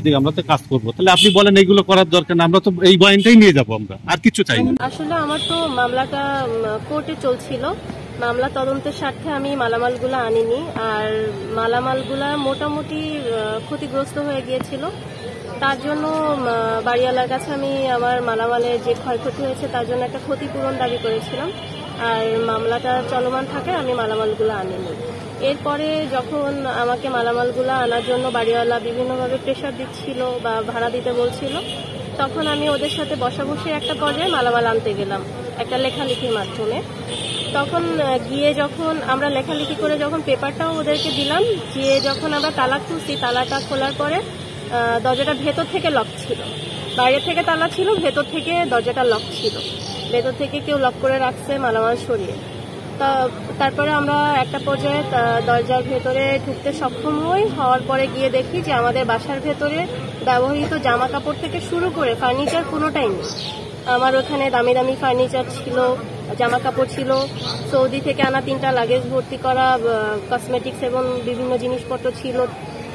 দিকে আমরা তো কাজ করবো, তাহলে আপনি বলেন এইগুলো করার দরকার না, আমরা তো এই বয়ানটাই নিয়ে যাবো, আমরা আর কিছু চাই না। আসলে আমার তো মামলাটা কোর্টে চলছিল, মামলা তদন্তের স্বার্থে আমি মালামালগুলো আনিনি, আর মালামালগুলা মোটামুটি ক্ষতিগ্রস্ত হয়ে গিয়েছিল। তার জন্য বাড়িওয়ালার কাছে আমি আমার মালামালের যে ক্ষয়ক্ষতি হয়েছে তার জন্য একটা ক্ষতিপূরণ দাবি করেছিলাম, আর মামলাটা চলমান থাকে আমি মালামালগুলো আনিনি। এরপরে যখন আমাকে মালামালগুলো আনার জন্য বাড়িওয়ালা বিভিন্নভাবে প্রেশার দিচ্ছিল বা ভাড়া দিতে বলছিল, তখন আমি ওদের সাথে বসাবসি একটা পর্যায়ে মালামাল আনতে গেলাম একটা লেখালেখির মাধ্যমে। তখন গিয়ে যখন আমরা লেখালেখি করে যখন পেপারটাও ওদেরকে দিলাম, গিয়ে যখন আমরা তালা খুলছি, তালাটা খোলার পরে দরজাটা ভেতর থেকে লক ছিল, বাইরে থেকে তালা ছিল, ভেতর থেকে দরজাটা লক ছিল, ভেতর থেকে কেউ লক করে রাখছে মালামাল সরিয়ে। তারপরে আমরা একটা পর্যায়ে দরজার ভেতরে ঢুকতে সক্ষম হওয়ার পরে গিয়ে দেখি যে আমাদের বাসার ভেতরে ব্যবহৃত জামা কাপড় থেকে শুরু করে ফার্নিচার কোনোটাই নেই। আমার ওখানে দামি দামি ফার্নিচার ছিল, জামা কাপড় ছিল, সৌদি থেকে আনা 3টা লাগেজ ভর্তি করা কসমেটিক্স এবং বিভিন্ন জিনিসপত্র ছিল,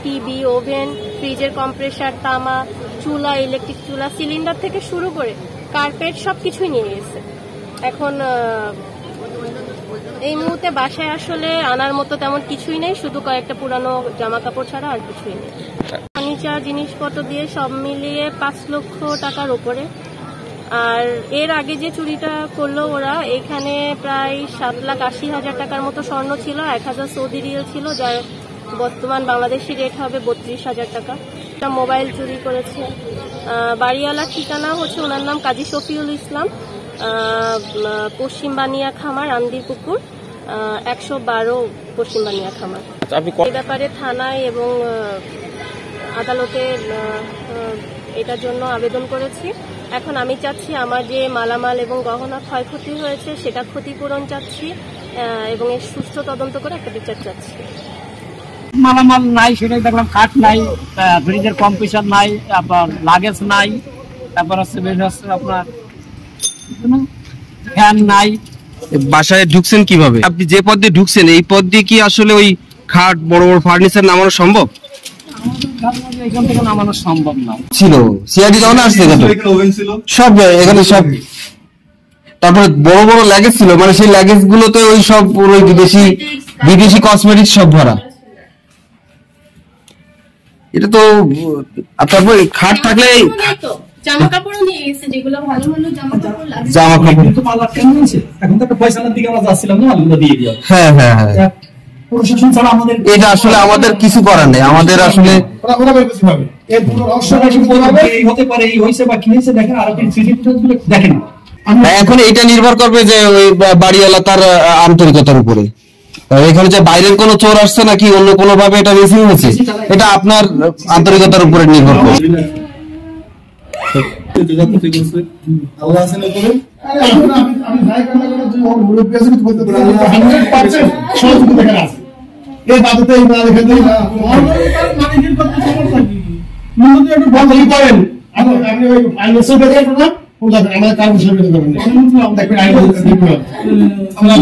টিভি, ওভেন, ফ্রিজের কম্প্রেসার, তামা, চুলা, ইলেকট্রিক চুলা, সিলিন্ডার থেকে শুরু করে কার্পেট সবকিছুই নিয়ে গেছে। এখন এই মুহূর্তে বাসায় আসলে আনার মতো তেমন কিছুই নেই, শুধু কয়েকটা পুরানো জামা কাপড় ছাড়া আর কিছুই নেই। ফার্নিচার জিনিসপত্র দিয়ে সব মিলিয়ে 5 লক্ষ টাকার উপরে। আর এর আগে যে চুরিটা করলো ওরা, এখানে প্রায় 7,80,000 টাকার মতো স্বর্ণ ছিল, 1000 সৌদি রিয়াল ছিল, যার বর্তমান বাংলাদেশি রেট হবে 32,000 টাকা। মোবাইল চুরি করেছে। বাড়িওয়ালার ঠিকানা হচ্ছে, ওনার নাম কাজী শফিউল ইসলাম, পশ্চিম বানিয়া খামার, আন্দির পুকুর, 112 পশ্চিম বানিয়া খামার। এই ব্যাপারে থানায় এবং আদালতে এটার জন্য আবেদন করেছি। এখন আমি চাচ্ছি আমার যে মালামাল এবং গহনা ক্ষয়ক্ষতি হয়েছে সেটা ক্ষতিপূরণ চাচ্ছি, এবং এর সুষ্ঠু তদন্ত করে একটা বিচার চাচ্ছি। মালামাল নাই সেটাই দেখলাম, খাট নাই, ফ্রিজের কম্প্রেসার নাই, আপনার লাগেজ নাই, তারপর হচ্ছে আপনার ফ্যান নাই। বাসায় ঢুকছেন কিভাবে? আপনি যে পথ দিয়ে ঢুকছেন এই পথ দিয়ে কি আসলে ওই খাট, বড় বড় ফার্নিচার নামানো সম্ভব এখান থেকে নামানো সম্ভব না ছিল? সিআইডি যখন আসছে সব এখানে সব, তারপরে বড় বড় লাগেজ ছিল, মানে সেই লাগেজ গুলোতে ওই সব ওই বিদেশি কসমেটিক্স সব ভরা। এটা তো তারপর খাট থাকলে জামা কাপড়ও নিয়ে গেছে, যেগুলো ভালো ভালো জামা কাপড় লাগে, জামা কাপড় তো মাল আটকে নিয়েছে। এখন তো একটা পয়সার দিকে আমরা যাচ্ছিলাম না, মালগুলো দিয়ে দিও। হ্যাঁ হ্যাঁ হ্যাঁ, প্রশাসন ছাড়া আমাদের এটা আসলে আমাদের কিছু করার নেই। আমাদের আসলে ওরা বের করতে হবে, এর পুরো রহস্যটা কি বলবে, এই হতে পারে, এই হইছে বা কি হইছে দেখেন, আর আপনি সিসিটিভিগুলো দেখেন। এখন এটা নির্ভর করবে যে ওই বাড়িওয়ালা তার আন্তরিকতার উপরে। এখানে যে বাইরের কোনো চোর আসছে নাকি অন্য কোনো ভাবে এটা মিসিং হয়েছে, এটা আপনার আন্তরিকতার উপরে নির্ভর করে। আল্লাহ আছেন উপরে, আমি যাই কান্না করে তুই ওর মুরব্বি আছে তুই বলতে পারবি 100% সহযোগিতা করা আছে এই বাদতে এই না দেখে দেই না মালিকের কথা সমস্যা কি মূলত একটু বন্ধই করেন। আপনি ওই ফাইন্যান্সিয়াল ব্যাপারটা না ওটা আমাদের কাজ হিসেবে করবেন, আমরা দেখবেন আইন ঠিক না আমরা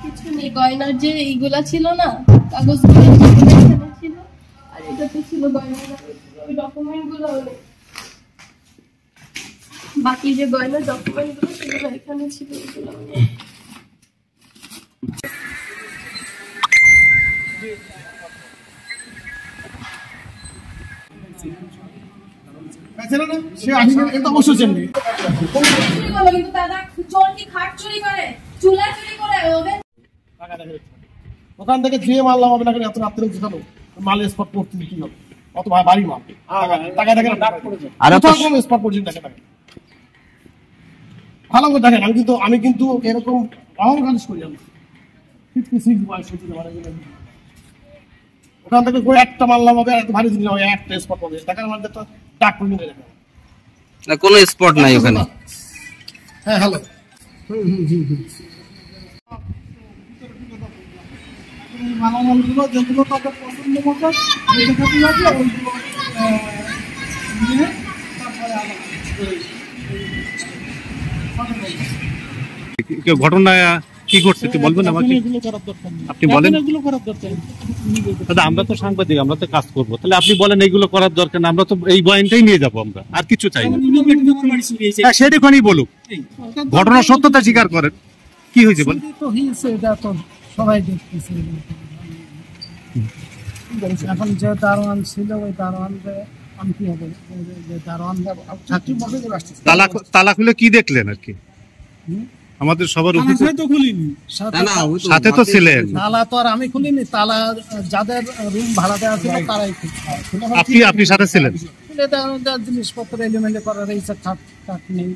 কিছু নেই। গয়নার যে এইগুলা ছিল না, কাগজগুলো ছিল, আর এটাতে ছিল গয়নার ওই ডকুমেন্টগুলো, বাকি যে গয়নার ডকুমেন্টগুলো সেগুলো এখানে ছিল, এগুলো ওখান থেকে যে মাল নামাবে না এত রাত্রে ঢুকানো মাল স্পট করতে কি হবে, অত ভারী মাল টাকা দেখেন স্পট পর্যন্ত দেখে থাকে ভালো করে দেখেন। আমি কিন্তু এরকম অহংকার করি, আমি 56 বয়স হচ্ছে ওখান থেকে একটা মাল নামাবে এত ভারী জিনিস হবে, একটা স্পট পাবে টাকার মধ্যে তো টাক করে নিয়ে যাবে না, কোনো স্পট নাই ওখানে। হ্যাঁ হ্যালো মালামালগুলো যেগুলো তাদের পছন্দ মতো ঘটনা কি করছে একটু বলবেন আমাকে? এগুলো করার দরকার নেই। আপনি বলেন। এগুলো করার দরকার নেই। দাদা আমরা তো সাংবাদিক, আমরা তো কাজ করবো, তাহলে আপনি বলেন এইগুলো করার দরকার না, আমরা তো এই বয়ানটাই নিয়ে যাবো, আমরা আর কিছু চাই না। হ্যাঁ সেটাখানেই বলুক, ঘটনার সত্যতা স্বীকার করেন, কি হয়েছে বলেন। তো হয়েছে, এটা তো সবাই দেখতেছে। এখন যে দারোয়ান ছিল ওই দারোয়ানকে আমি কি হবে, যে দারোয়ান তালা খুলে কি দেখলেন আর কি? আমাদের সবার উপরে তো খুলিনি, সাথে তো ছিলেন তালা তো আর আমি খুলিনি, তালা যাদের রুম ভাড়া দেওয়া ছিল তারাই আপনি সাথে ছিলেন। খুলে জিনিসপত্র এলিমেন্ট করার এই খাট নেই।